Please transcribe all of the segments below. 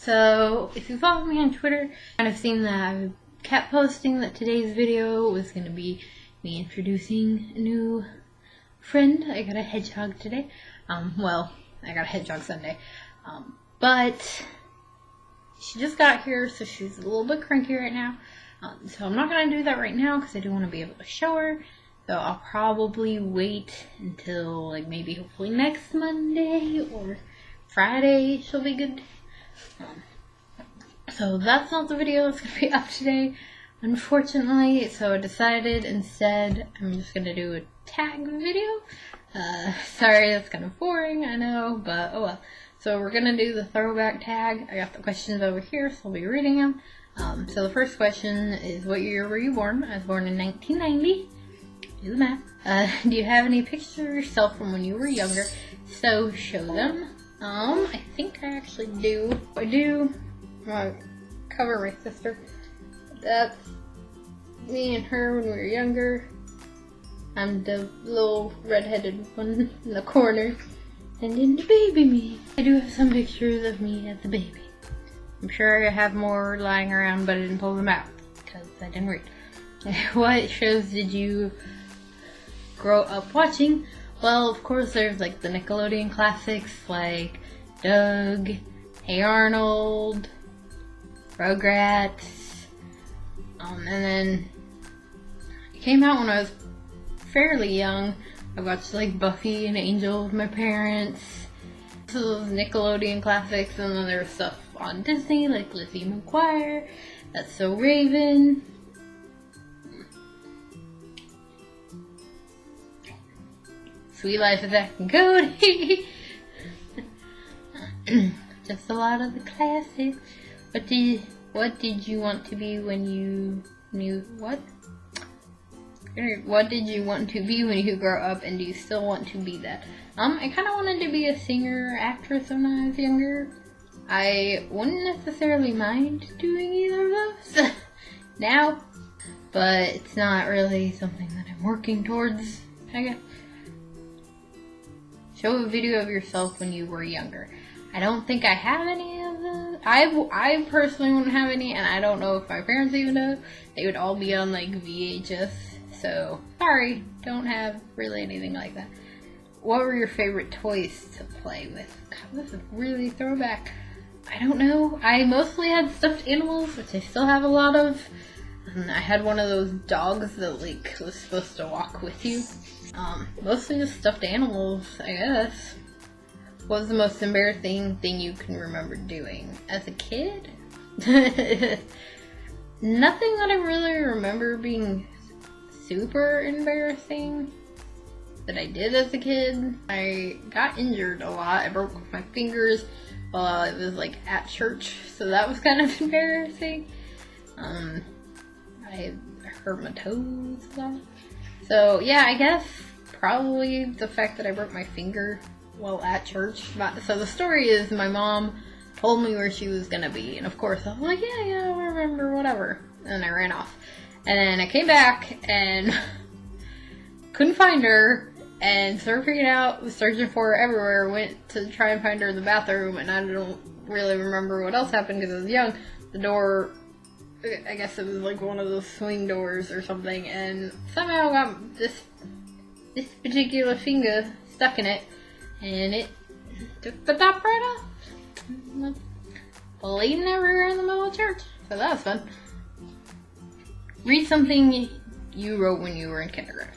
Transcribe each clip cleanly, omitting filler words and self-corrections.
So, if you follow me on Twitter, kind of seen that I kept posting that today's video was going to be me introducing a new friend. I got a hedgehog today. Well, I got a hedgehog Sunday. But she just got here, so she's a little bit cranky right now. So I'm not going to do that right now because I do want to be able to show her. So I'll probably wait until like maybe hopefully next Monday or Friday she'll be good. So that's not the video that's going to be up today, unfortunately. So I decided instead I'm just going to do a tag video. Sorry, that's kind of boring, I know, but oh well. So we're going to do the throwback tag. I got the questions over here, so I'll be reading them. So the first question is, what year were you born? I was born in 1990. Do the math. Do you have any pictures of yourself from when you were younger? So show them. I think I actually do. I do. Cover my sister. That's me and her when we were younger. I'm the little redheaded one in the corner. And then the baby me. I do have some pictures of me as a baby. I'm sure I have more lying around, but I didn't pull them out because I didn't read. What shows did you grow up watching? Well, of course, there's like the Nickelodeon classics like Doug, Hey Arnold, Rugrats, and then it came out when I was fairly young. I watched like Buffy and Angel with my parents. So those Nickelodeon classics, and then there's stuff on Disney like Lizzie McGuire, That's So Raven. Sweet Life of Zack and Cody. Just a lot of the classics. What did you want to be when you knew what? What did you want to be when you grow up, and do you still want to be that? I kind of wanted to be a singer or actress when I was younger. I wouldn't necessarily mind doing either of those now, but it's not really something that I'm working towards, I guess. Show a video of yourself when you were younger. I don't think I have any of those. I personally wouldn't have any, and I don't know if my parents even know. They would all be on like VHS. So, sorry, don't have really anything like that. What were your favorite toys to play with? God, this is really throwback. I don't know. I mostly had stuffed animals, which I still have a lot of. And I had one of those dogs that like was supposed to walk with you. Mostly just stuffed animals, I guess. What was the most embarrassing thing you can remember doing as a kid? Nothing that I really remember being super embarrassing that I did as a kid. I got injured a lot. I broke my fingers while I was like at church, so that was kind of embarrassing. I hurt my toes a lot. So yeah, I guess probably the fact that I broke my finger while at church. So the story is my mom told me where she was gonna be, and of course I was like, yeah, I remember, whatever. And I ran off. And then I came back and couldn't find her, and started freaking out, was searching for her everywhere, went to try and find her in the bathroom, and I don't really remember what else happened because I was young. The door, I guess it was like one of those swing doors or something, and somehow got this particular finger stuck in it, and it took the top right off. Bleeding everywhere in the middle of church. So that was fun. Read something you wrote when you were in kindergarten.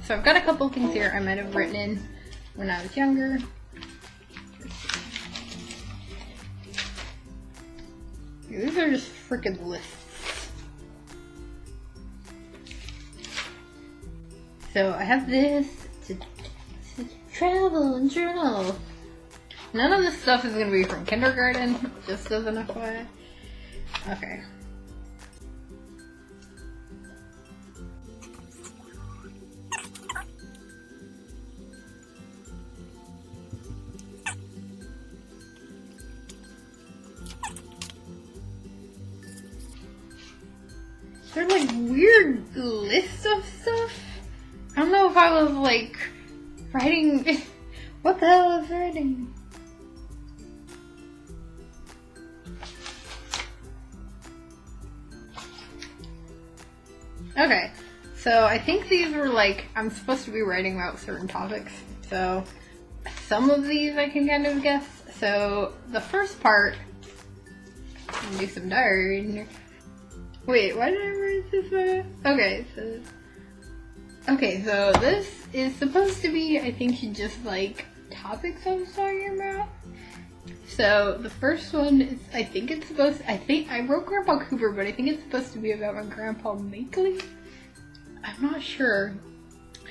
So I've got a couple things here I might have written in when I was younger. These are just freaking lists. So I have this. It's a travel and journal. None of this stuff is going to be from kindergarten, just as an FYI. Okay. They're like weird lists of stuff. I don't know if I was like writing. What the hell is writing? Okay, so I think these were like, I'm supposed to be writing about certain topics, so some of these I can kind of guess. So the first part, I'm gonna do some diary in here. Wait, why did I write this one? Okay, so this is supposed to be, I think, just like topics I was talking about. So the first one is, I wrote Grandpa Cooper, but I think it's supposed to be about my grandpa Makeley. I'm not sure.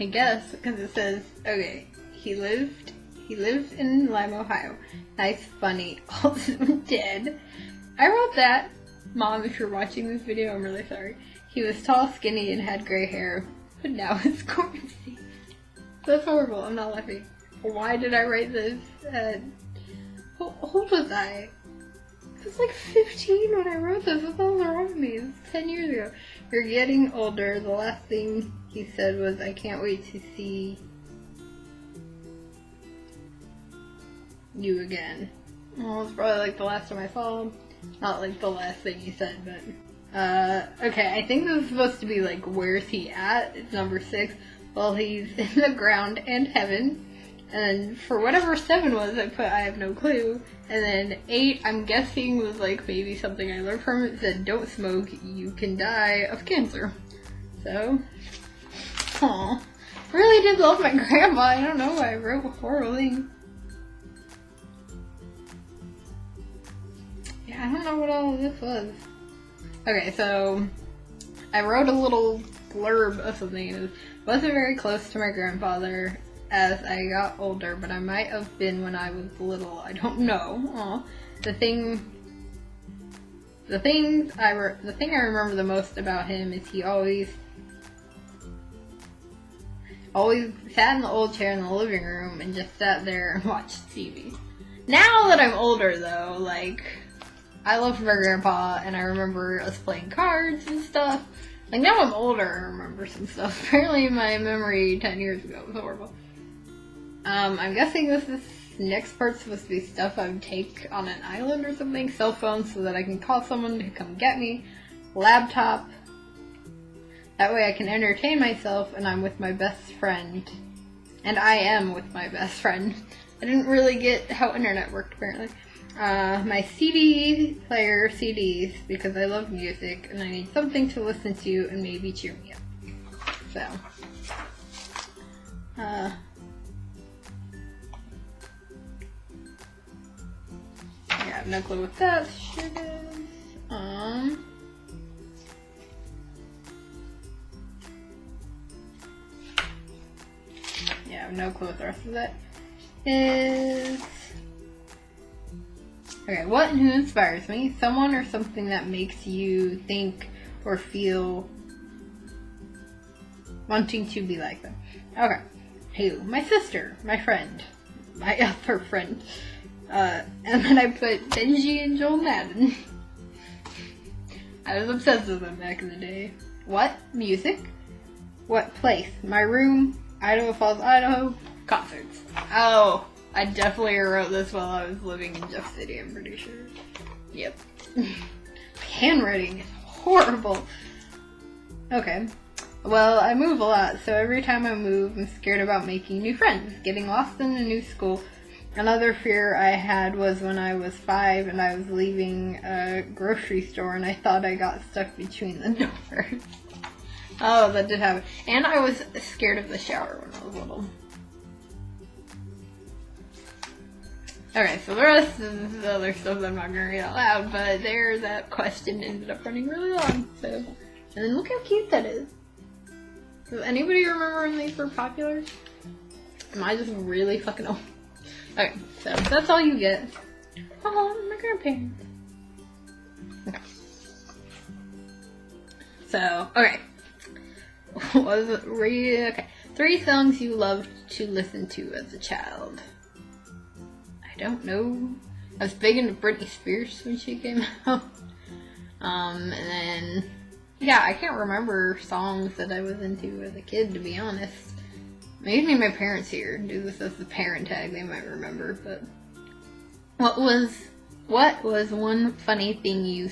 I guess, because it says, okay, he lived in Lima, Ohio. Nice, funny, also dead. I wrote that. Mom, if you're watching this video, I'm really sorry. He was tall, skinny, and had gray hair, but now it's quarantine. That's horrible, I'm not laughing. Why did I write this? How old was I? I was like 15 when I wrote this. What the hell's wrong with me? It's 10 years ago. You're getting older. The last thing he said was, I can't wait to see you again. Well, it's probably like the last time I saw him. Not like the last thing he said, but okay, I think this is supposed to be like, where's he at? It's number 6. Well, he's in the ground and heaven. And for whatever 7 was, I put, I have no clue. And then 8, I'm guessing, was like maybe something I learned from it. It said, don't smoke, you can die of cancer. So, aw, really did love my grandpa. I don't know why I wrote horrible things. Yeah, I don't know what all of this was. Okay, so I wrote a little blurb of something. It wasn't very close to my grandfather as I got older, but I might have been when I was little. I don't know. Aw. The thing I remember the most about him is he always sat in the old chair in the living room and just sat there and watched TV. Now that I'm older, though, like, I loved my grandpa, and I remember us playing cards and stuff. Like, now I'm older, I remember some stuff. Apparently my memory 10 years ago was horrible. I'm guessing this next part's supposed to be stuff I would take on an island or something. Cell phone so that I can call someone to come get me. Laptop. That way I can entertain myself and I'm with my best friend. And I am with my best friend. I didn't really get how internet worked, apparently. My CD player, CDs, because I love music and I need something to listen to and maybe cheer me up. So, I have no clue what that shit is. Yeah, I have no clue what the rest of that is. Okay, what and who inspires me? Someone or something that makes you think or feel wanting to be like them. Okay, who? My sister, my friend, my other friend. And then I put Benji and Joel Madden. I was obsessed with them back in the day. What? Music? What place? My room, Idaho Falls, Idaho. Concerts. Oh, I definitely wrote this while I was living in Jeff City, I'm pretty sure. Yep. Handwriting is horrible. Okay. Well, I move a lot, so every time I move, I'm scared about making new friends, getting lost in a new school. Another fear I had was when I was 5 and I was leaving a grocery store and I thought I got stuck between the doors. Oh, that did happen. And I was scared of the shower when I was little. Okay, so the rest of the other stuff I'm not gonna read out loud, but that question ended up running really long, so. And then look how cute that is. Does anybody remember when these were popular? Am I just really fucking old? Okay, so that's all you get. Oh, my grandparents. Okay. So, okay. Okay. 3 songs you loved to listen to as a child. I don't know. I was big into Britney Spears when she came out. And then, yeah, I can't remember songs that I was into as a kid, to be honest. Maybe my parents here do this as the parent tag, they might remember, but what was one funny thing you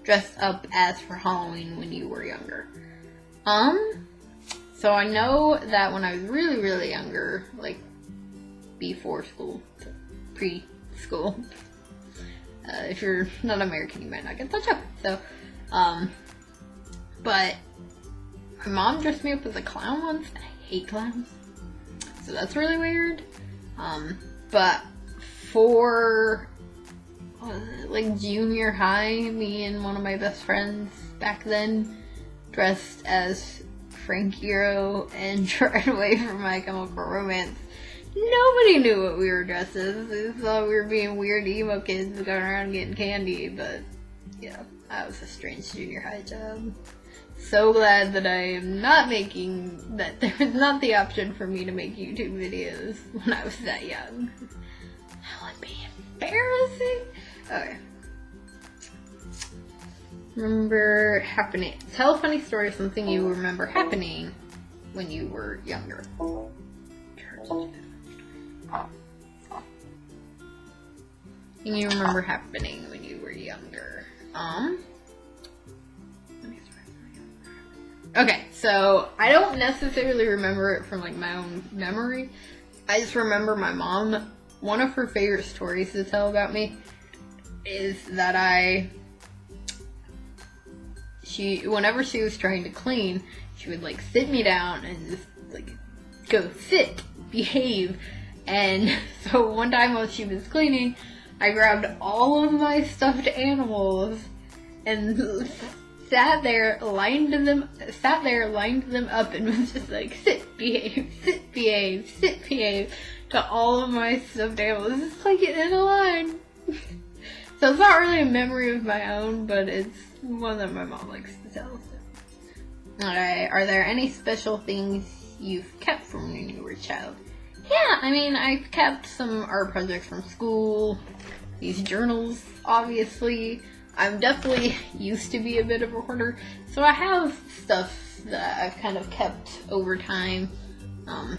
dressed up as for Halloween when you were younger? So I know that when I was really, really younger, like before school, preschool, if you're not American, you might not get that joke. So, but my mom dressed me up as a clown once, and I hate clowns, so that's really weird. But for like junior high, me and one of my best friends back then dressed as Frank Hero and tried away from My Chemical Romance. Nobody knew what we were dressed as. They thought we were being weird emo kids going around getting candy, but yeah, that was a strange junior high job. So glad that I am not making that. There was not the option for me to make YouTube videos when I was that young. That would be embarrassing. Okay. Remember happening. Tell a funny story of something you remember happening when you were younger. Can you remember happening when you were younger? Okay, so I don't necessarily remember it from like my own memory. I just remember my mom, one of her favorite stories to tell about me is that whenever she was trying to clean, she would like sit me down and just like go sit, behave. And so one time while she was cleaning, I grabbed all of my stuffed animals and sat there, lined them up, and was just like, sit, behave, sit, behave, sit, behave, to all of my stuffed animals, just like in a line. So it's not really a memory of my own, but it's one that my mom likes to tell. Alright, are there any special things you've kept from when you were a child? Yeah, I mean, I've kept some art projects from school, these journals, obviously. I'm definitely used to be a bit of a hoarder, so I have stuff that I've kind of kept over time. I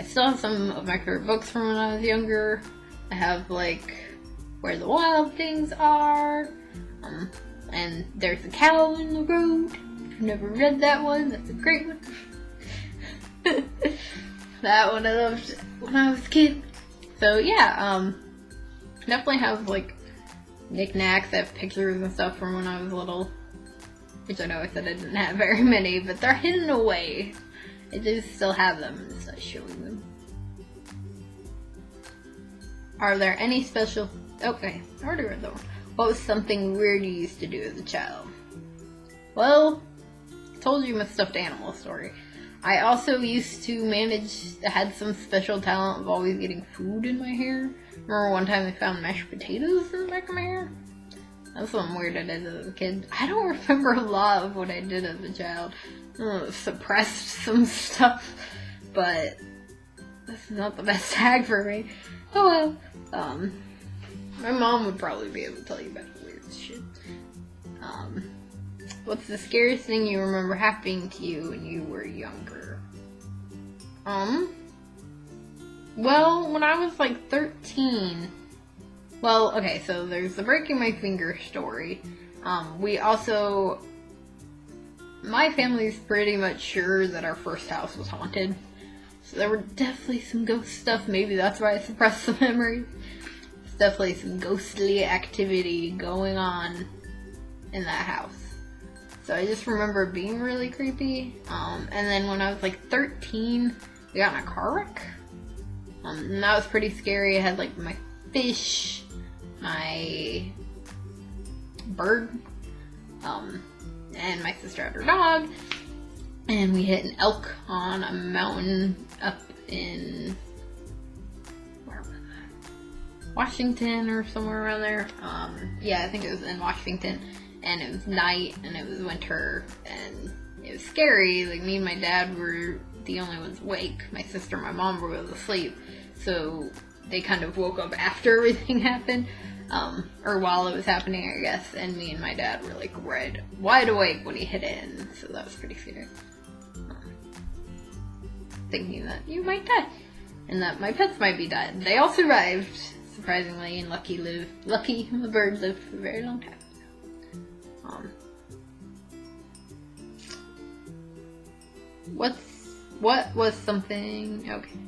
still have some of my favorite books from when I was younger. I have, like, Where the Wild Things Are, and There's a Cow in the Road. If you've never read that one, that's a great one. That one I loved when I was a kid. So yeah, definitely have like knickknacks. I have pictures and stuff from when I was little, which I know I said I didn't have very many, but they're hidden away. I do still have them and start showing them. Are there any special... Okay, I already read that one. What was something weird you used to do as a child? Well, I told you my stuffed animal story. I also used to had some special talent of always getting food in my hair. Remember one time I found mashed potatoes in the back of my hair? That's something weird I did as a kid. I don't remember a lot of what I did as a child. Suppressed some stuff, but this is not the best tag for me. Oh well. My mom would probably be able to tell you about weird shit. What's the scariest thing you remember happening to you when you were younger? Well, when I was like 13, well, okay, so there's the breaking my finger story. My family's pretty much sure that our first house was haunted. So there were definitely some ghost stuff. Maybe that's why I suppressed the memories. There's definitely some ghostly activity going on in that house. So I just remember it being really creepy. And then when I was like 13, we got in a car wreck. And that was pretty scary. I had like my fish, my bird, and my sister had her dog. And we hit an elk on a mountain up in, where was that? Washington or somewhere around there. Yeah, I think it was in Washington. And it was night, and it was winter, and it was scary. Like, me and my dad were the only ones awake. My sister and my mom were both asleep, so they kind of woke up after everything happened, or while it was happening, I guess, and me and my dad were, like, wide awake when he hit in, so that was pretty scary. Thinking that you might die, and that my pets might be dead. They all survived, surprisingly, and Lucky, the bird lived for a very long time. what was something, okay.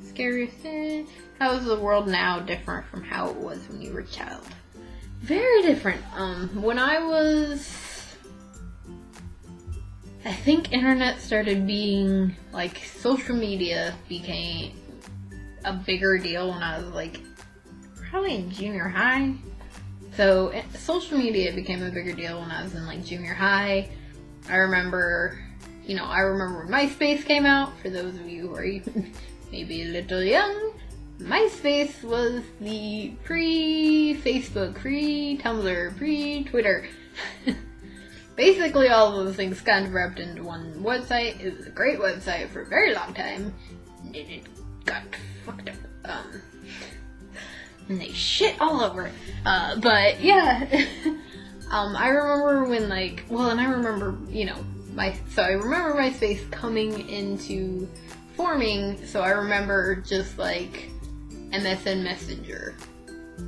Scariest thing. How is the world now different from how it was when you were a child? Very different. When I think internet started being, like, social media became a bigger deal when I was, like, probably in junior high. So, social media became a bigger deal when I was in, like, junior high. I remember when MySpace came out. For those of you who are even maybe a little young, MySpace was the pre-Facebook, pre-Tumblr, pre-Twitter. Basically all of those things kind of wrapped into one website. It was a great website for a very long time. And it got fucked up. And they shit all over. But yeah. I remember when, like, and I remember, I remember MySpace coming into forming, so I remember just, like, MSN Messenger,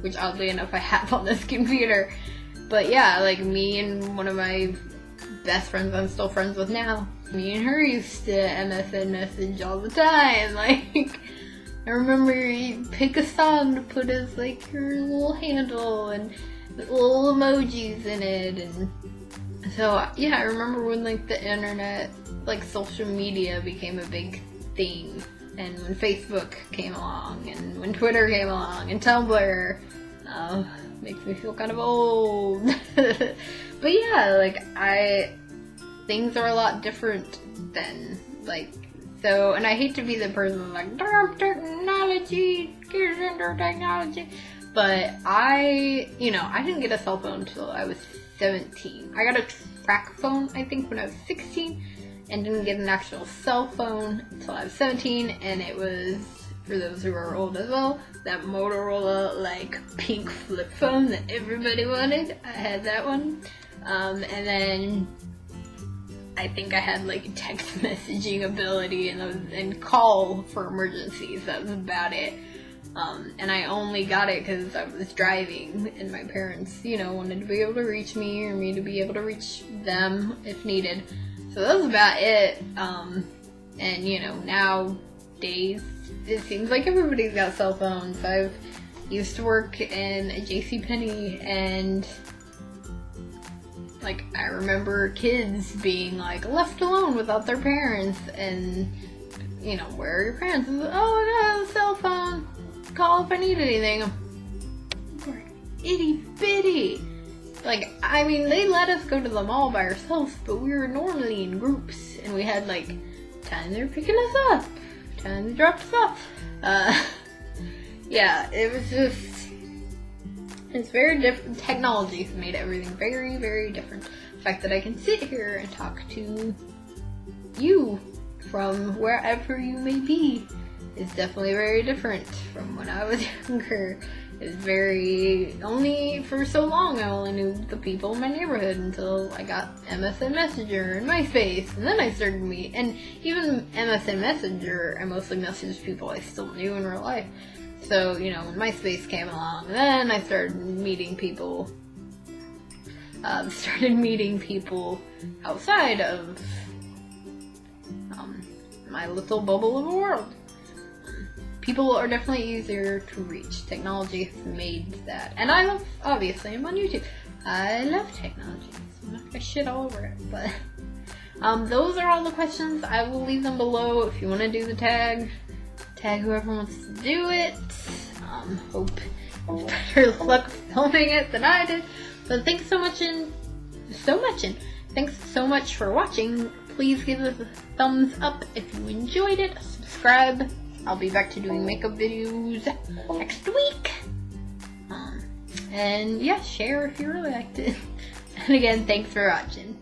which oddly enough I have on this computer. But yeah, like, me and one of my best friends I'm still friends with now, me and her used to MSN message all the time. Like, I remember you pick a song to put as, like, your little handle and little emojis in it. And so yeah, I remember when, like, the internet, like, social media became a big thing, and when Facebook came along, and when Twitter came along, and Tumblr. Makes me feel kind of old. But yeah, like, things are a lot different then, like, so, and I hate to be the person like, damn technology, get into technology, but I didn't get a cell phone until I was 17. I got a track phone, I think, when I was 16, and didn't get an actual cell phone until I was 17, and it was, for those who are old as well, that Motorola, like, pink flip phone that everybody wanted. I had that one. And then I think I had, like, text messaging ability and call for emergencies. That was about it. And I only got it because I was driving, and my parents, wanted to be able to reach me, or me to be able to reach them if needed. So that was about it. And, nowadays, it seems like everybody's got cell phones. I've used to work in a JCPenney, and, like, I remember kids being, like, left alone without their parents, and, where are your parents? Oh, I got a cell phone. Call if I need anything. We're itty bitty. Like, I mean, they let us go to the mall by ourselves, but we were normally in groups, and we had, like, time they were picking us up, time they dropped us off. Yeah, it was just, it's very different. Technology has made everything very, very different. The fact that I can sit here and talk to you from wherever you may be is definitely very different from when I was younger. It was only for so long I only knew the people in my neighborhood until I got MSN Messenger and MySpace, and then I started and even MSN Messenger, I mostly messaged people I still knew in real life. So, when MySpace came along, then I started meeting people, outside of, my little bubble of a world. People are definitely easier to reach. Technology has made that. And obviously, I'm on YouTube. I love technology, so I'm not gonna shit all over it. But, those are all the questions. I will leave them below if you want to do the tag. Tag whoever wants to do it. Hope better luck filming it than I did. But thanks thanks so much for watching. Please give us a thumbs up if you enjoyed it. Subscribe. I'll be back to doing makeup videos next week. And yeah, share if you really liked it. And again, thanks for watching.